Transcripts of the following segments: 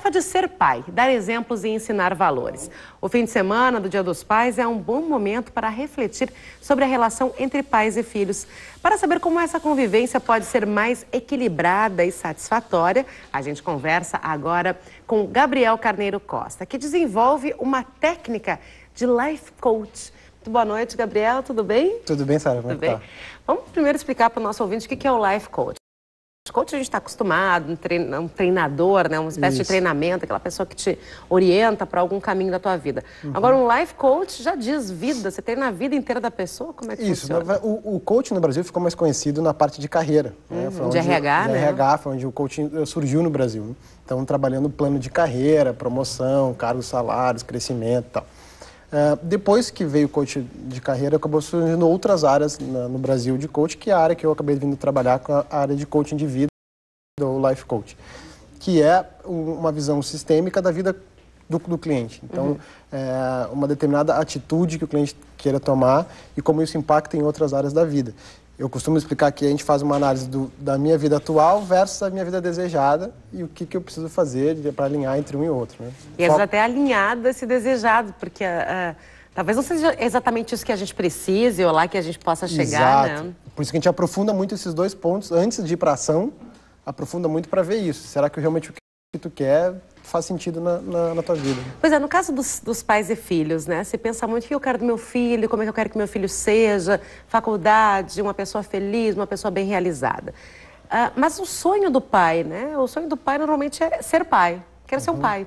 tarefa de ser pai, dar exemplos e ensinar valores. O fim de semana do Dia dos Pais é um bom momento para refletir sobre a relação entre pais e filhos. Para saber como essa convivência pode ser mais equilibrada e satisfatória, a gente conversa agora com Gabriel Carneiro Costa, que desenvolve uma técnica de life coach. Muito boa noite, Gabriel, tudo bem? Tudo bem, Sara? Como é que tá? Vamos primeiro explicar para o nosso ouvinte o que é o life coach. Coach a gente está acostumado, um treinador, né? Uma espécie de treinamento, aquela pessoa que te orienta para algum caminho da tua vida. Agora, um life coach já diz vida, você treina a vida inteira da pessoa, como é que funciona? O coach no Brasil ficou mais conhecido na parte de carreira. Né? De RH, né? De RH, foi onde o coaching surgiu no Brasil. Né? Então, trabalhando plano de carreira, promoção, cargos, salários, crescimento e tal. Depois que veio o coach de carreira, acabou surgindo outras áreas no Brasil de coach, que é a área que eu acabei vindo trabalhar com a área de coaching de vida, ou life coach, que é uma visão sistêmica da vida do cliente. Então, uma determinada atitude que o cliente queira tomar e como isso impacta em outras áreas da vida. Eu costumo explicar que a gente faz uma análise da minha vida atual versus a minha vida desejada e o que eu preciso fazer para alinhar entre um e outro. Né? E às vezes até alinhado esse desejado, porque talvez não seja exatamente isso que a gente precise ou lá que a gente possa chegar. Exato. Né? Por isso que a gente aprofunda muito esses dois pontos antes de ir para a ação, aprofunda muito para ver isso. Será que realmente o que tu quer faz sentido na tua vida? Pois é, no caso dos pais e filhos, né? Você pensa muito o que eu quero do meu filho, como é que eu quero que meu filho seja, faculdade, uma pessoa feliz, uma pessoa bem realizada. Mas o sonho do pai, né? O sonho do pai normalmente é ser pai, quero ser um pai.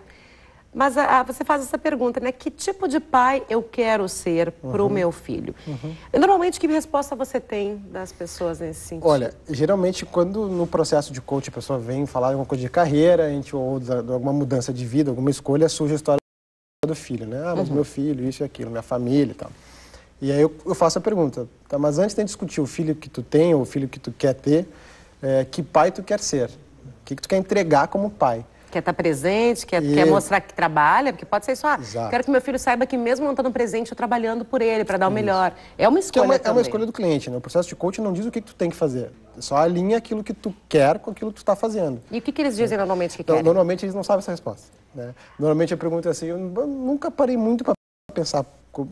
Mas você faz essa pergunta, né? Que tipo de pai eu quero ser para o meu filho? E normalmente, que resposta você tem das pessoas nesse sentido? Olha, geralmente, quando no processo de coaching a pessoa vem falar de alguma coisa de carreira, ou de alguma mudança de vida, alguma escolha, surge a história do filho, né? Ah, mas meu filho, isso e aquilo, minha família e tal. E aí eu faço a pergunta, tá, mas antes de discutir o filho que tu tem ou o filho que tu quer ter, que pai tu quer ser? O que tu quer entregar como pai? Quer estar presente, quer mostrar que trabalha, porque pode ser só, quero que meu filho saiba que mesmo não estando presente, eu trabalhando por ele, para dar o melhor. É uma escolha também. É uma escolha do cliente, né? O processo de coaching não diz o que tu tem que fazer. Só alinha aquilo que tu quer com aquilo que tu está fazendo. E o que eles dizem normalmente que então, querem? Normalmente eles não sabem essa resposta. Né? Normalmente a pergunta é assim, eu nunca parei muito para pensar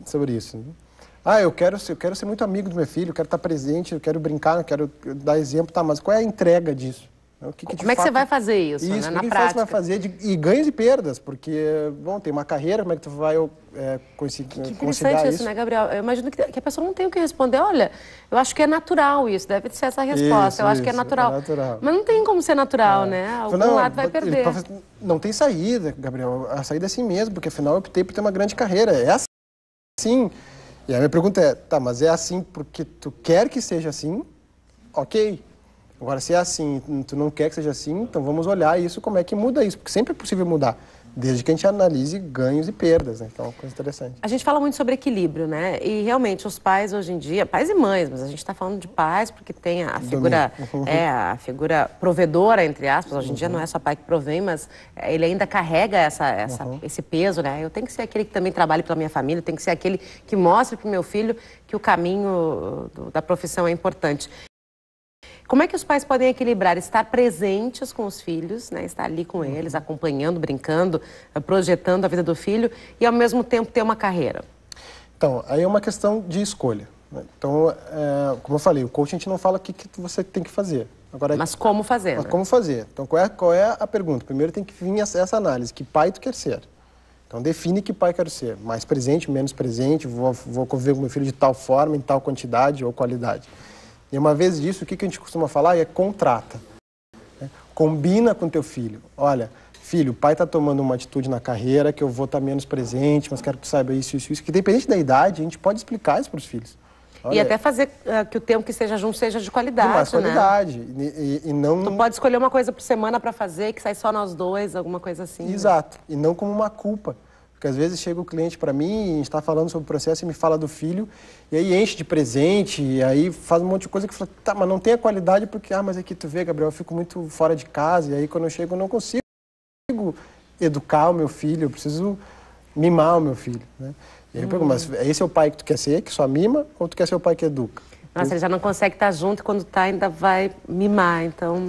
sobre isso. Né? Eu quero ser muito amigo do meu filho, eu quero estar presente, eu quero brincar, eu quero dar exemplo, tá, mas qual é a entrega disso? Como é que você vai fazer isso, né, na prática? Você vai fazer e ganhos e perdas, porque, bom, tem uma carreira, como é que tu vai conseguir Que interessante isso, né, Gabriel? Eu imagino que a pessoa não tem o que responder. Olha, eu acho que é natural isso, deve ser essa a resposta. Eu acho que é natural. Mas não tem como ser natural, né? Algum lado vai perder. Não tem saída, Gabriel. A saída é assim mesmo, porque afinal eu optei por ter uma grande carreira. É assim. E a minha pergunta é, tá, mas é assim porque tu quer que seja assim? Ok. Agora, se é assim, tu não quer que seja assim, então vamos olhar isso, como é que muda isso, porque sempre é possível mudar, desde que a gente analise ganhos e perdas, né? Então é uma coisa interessante. A gente fala muito sobre equilíbrio, né? E realmente os pais hoje em dia, pais e mães, mas a gente está falando de pais porque tem a figura, a figura provedora, entre aspas, hoje em dia não é só pai que provém, mas ele ainda carrega esse peso, né? Eu tenho que ser aquele que também trabalhe pela minha família, eu tenho que ser aquele que mostre para o meu filho que o caminho da profissão é importante. Como é que os pais podem equilibrar estar presentes com os filhos, né? Estar ali com eles, acompanhando, brincando, projetando a vida do filho e, ao mesmo tempo, ter uma carreira? Então, aí é uma questão de escolha. Né? Então, como eu falei, o coaching a gente não fala o que você tem que fazer. Agora, mas como fazer, Mas né? como fazer. Então, qual é a pergunta? Primeiro tem que vir essa análise. Que pai tu quer ser? Então, define que pai quero ser. Mais presente, menos presente, vou conviver com meu filho de tal forma, em tal quantidade ou qualidade. E uma vez disso, o que a gente costuma falar é contrata. Né? Combina com teu filho. Olha, filho, o pai está tomando uma atitude na carreira que eu vou estar menos presente, mas quero que tu saiba isso. Que independente da idade, a gente pode explicar isso para os filhos. Olha, e até fazer que o tempo que esteja junto seja de qualidade, de mais qualidade. Né? E não... Tu pode escolher uma coisa por semana para fazer, que sai só nós dois, alguma coisa assim. Exato. Né? E não como uma culpa. Porque às vezes chega o cliente para mim, a gente está falando sobre o processo e me fala do filho, e aí enche de presente, e aí faz um monte de coisa que fala, tá, mas não tem a qualidade porque, mas aqui tu vê, Gabriel, eu fico muito fora de casa, e aí quando eu chego eu não consigo educar o meu filho, eu preciso mimar o meu filho, né? E aí eu pergunto, mas esse é o pai que tu quer ser, que só mima, ou tu quer ser o pai que educa? Nossa, ele já não consegue estar junto, quando tá ainda vai mimar, então...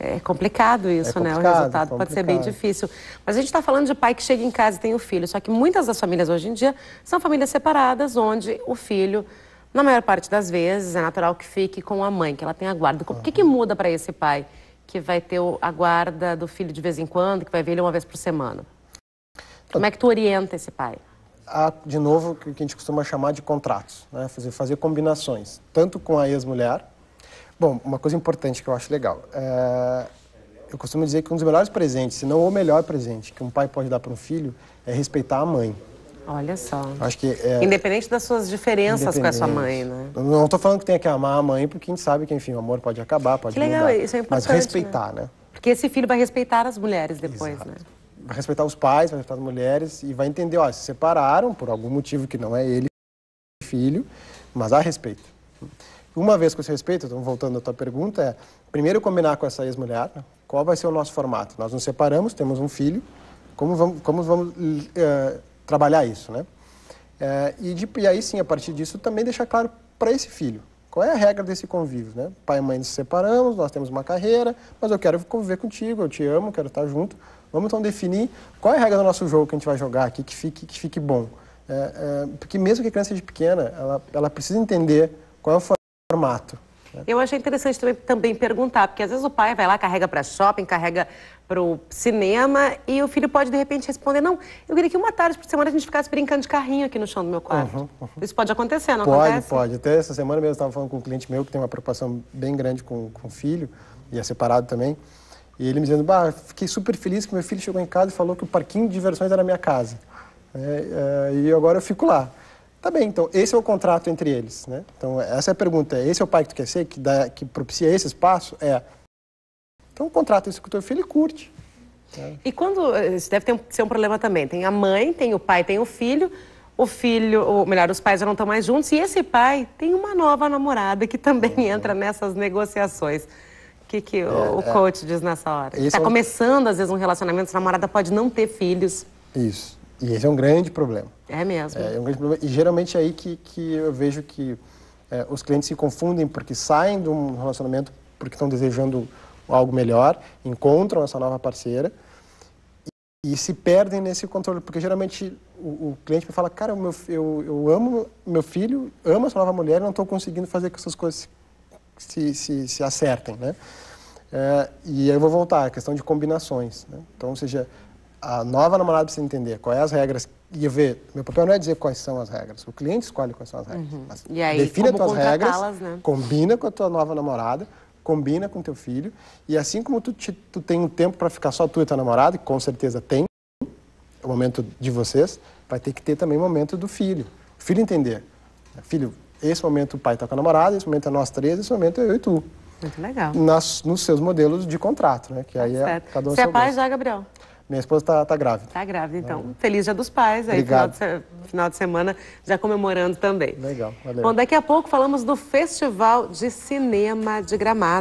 É complicado isso, né? O resultado pode ser bem difícil. Mas a gente está falando de pai que chega em casa e tem o filho. Só que muitas das famílias hoje em dia são famílias separadas, onde o filho, na maior parte das vezes, é natural que fique com a mãe, que ela tenha a guarda. O que muda para esse pai que vai ter a guarda do filho de vez em quando, que vai ver ele uma vez por semana? Como é que tu orienta esse pai? De novo, o que a gente costuma chamar de contratos, né? Fazer combinações, tanto com a ex-mulher. Bom, uma coisa importante que eu acho legal, eu costumo dizer que um dos melhores presentes, se não o melhor presente que um pai pode dar para um filho, é respeitar a mãe. Olha só. Acho que independente das suas diferenças com a sua mãe, né? Não estou falando que tenha que amar a mãe, porque a gente sabe que, enfim, o amor pode acabar, pode mudar. Que legal, isso é importante, mas respeitar, né? Porque esse filho vai respeitar as mulheres depois, Exato. né? Vai respeitar os pais, vai respeitar as mulheres e vai entender, ó, se separaram por algum motivo que não é ele, filho, mas há respeito. Uma vez com esse respeito, então voltando à tua pergunta, primeiro combinar com essa ex-mulher, né? Qual vai ser o nosso formato. Nós nos separamos, temos um filho, como vamos trabalhar isso, né? E aí sim, a partir disso, também deixar claro para esse filho qual é a regra desse convívio, né? Pai e mãe nos separamos, nós temos uma carreira, mas eu quero conviver contigo, eu te amo, quero estar junto. Vamos então definir qual é a regra do nosso jogo que a gente vai jogar aqui, que fique bom. Porque mesmo que a criança seja pequena, ela precisa entender qual é o formato. Né? Eu achei interessante também perguntar, porque às vezes o pai vai lá, carrega para shopping, carrega para o cinema e o filho pode de repente responder, não, eu queria que uma tarde por semana a gente ficasse brincando de carrinho aqui no chão do meu quarto. Isso pode acontecer, não acontece? Pode. Até essa semana mesmo eu estava falando com um cliente meu que tem uma preocupação bem grande com o filho, e é separado também. E ele me dizendo, fiquei super feliz que meu filho chegou em casa e falou que o parquinho de diversões era a minha casa. E agora eu fico lá. Tá bem, então, esse é o contrato entre eles, né? Então, essa é a pergunta. Esse é o pai que tu quer ser, que propicia esse espaço? Então, o contrato esse com o teu filho e curte. E quando... Isso deve ser um problema também. Tem a mãe, tem o pai, tem o filho, ou melhor, os pais já não estão mais juntos, e esse pai tem uma nova namorada que também entra nessas negociações. O que o coach diz nessa hora? Está começando, às vezes, um relacionamento, essa namorada pode não ter filhos. Isso. E esse é um grande problema. É mesmo. É um grande problema. E geralmente é aí que eu vejo que os clientes se confundem porque saem de um relacionamento porque estão desejando algo melhor, encontram essa nova parceira e se perdem nesse controle. Porque geralmente o cliente me fala, cara, eu amo meu filho, amo essa nova mulher e não estou conseguindo fazer que essas coisas se acertem, né? E aí eu vou voltar à questão de combinações, né? Então, ou seja, a nova namorada precisa entender quais as regras e ver. Meu papel não é dizer quais são as regras, o cliente escolhe quais são as regras. Mas e aí, define as tuas regras, né? combina com a tua nova namorada, combina com teu filho e assim como tu tem um tempo para ficar só tu e tua namorada, e com certeza tem, o momento de vocês, vai ter que ter também o momento do filho. O filho entender. Filho, esse momento o pai está com a namorada, esse momento é nós três, esse momento é eu e tu. Muito legal. Nos seus modelos de contrato, né? Que aí cada um. Você é pai já, Gabriel? Minha esposa tá grávida. Tá grávida, então. Feliz Dia dos Pais. Aí, final de semana, já comemorando também. Legal, valeu. Bom, daqui a pouco falamos do Festival de Cinema de Gramado.